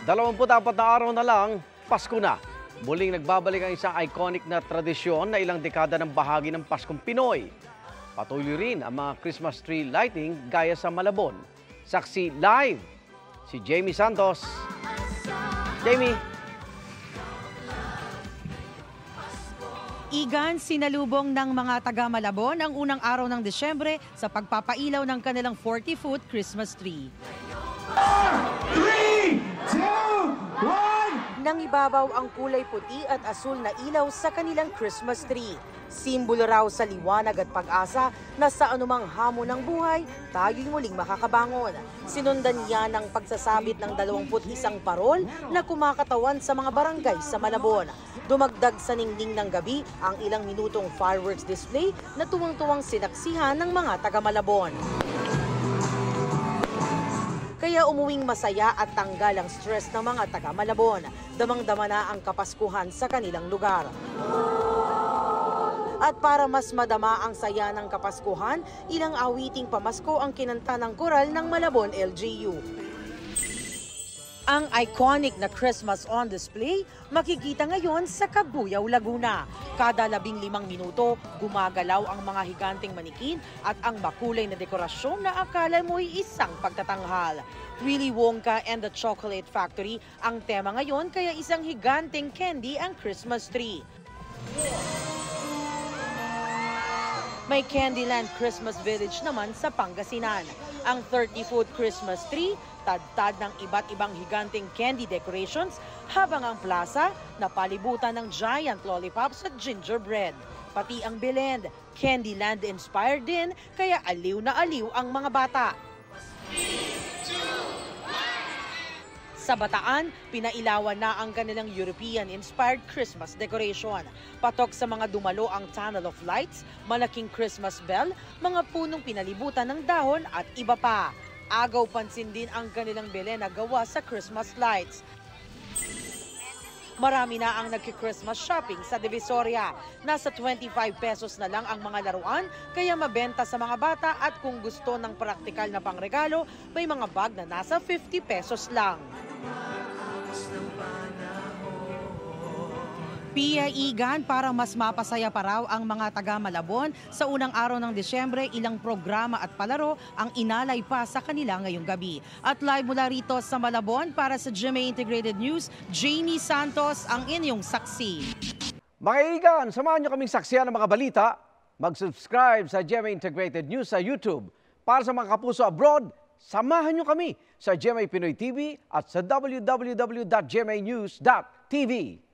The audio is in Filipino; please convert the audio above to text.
24 na araw na lang, Pasko na. Muling nagbabalik ang isang iconic na tradisyon na ilang dekada ng bahagi ng Paskong Pinoy. Patuloy rin ang mga Christmas tree lighting gaya sa Malabon. Saksi live si Jamie Santos. Jamie. Igan, sinalubong ng mga taga Malabon ang unang araw ng Desyembre sa pagpapailaw ng kanilang 40-foot Christmas tree. 3, 2, 1! Nangibabaw ang kulay puti at asul na ilaw sa kanilang Christmas tree. Simbolo raw sa liwanag at pag-asa na sa anumang hamon ng buhay, tayo'y muling makakabangon. Sinundan niya ng pagsasabit ng 21 parol na kumakatawan sa mga barangay sa Malabon. Dumagdag sa ningning ng gabi ang ilang minutong fireworks display na tuwang-tuwang sinaksihan ng mga taga Malabon. Kaya umuwing masaya at tanggal ang stress ng mga taga Malabon. Damang-dama na ang Kapaskuhan sa kanilang lugar. At para mas madama ang saya ng Kapaskuhan, ilang awiting pamasko ang kinanta ng koral ng Malabon LGU. Ang iconic na Christmas on display makikita ngayon sa Cabuyao, Laguna. Kada 15 minuto, gumagalaw ang mga higanting manikin at ang makulay na dekorasyon na akala mo'y isang pagtatanghal. Willy Wonka and the Chocolate Factory ang tema ngayon, kaya isang higanting candy ang Christmas tree. May Candyland Christmas Village naman sa Pangasinan. Ang 30-foot Christmas tree, tad-tad ng iba't ibang higanting candy decorations, habang ang plaza napalibutan ng giant lollipops at gingerbread. Pati ang Belen, Candyland inspired din, kaya aliw na aliw ang mga bata. Sa Bataan, pinailawan na ang kanilang European-inspired Christmas decoration. Patok sa mga dumalo ang Tunnel of Lights, malaking Christmas bell, mga punong pinalibutan ng dahon at iba pa. Agaw pansin din ang kanilang Belen na gawa sa Christmas lights. Marami na ang nagki-Christmas shopping sa Divisoria. Nasa 25 pesos na lang ang mga laruan, kaya mabenta sa mga bata, at kung gusto ng praktikal na pangregalo, may mga bag na nasa 50 pesos lang. Pia Igan, para mas mapasaya pa raw ang mga taga Malabon, sa unang araw ng Desyembre, ilang programa at palaro ang inalay pa sa kanila ngayong gabi. At live mula rito sa Malabon, para sa GMA Integrated News, Jamie Santos ang inyong saksi. Mga Igan, samahan niyo kaming saksiyan ng mga balita. Mag-subscribe sa GMA Integrated News sa YouTube. Para sa mga kapuso abroad, samahan niyo kami sa GMA Pinoy TV at sa www.gmanews.tv.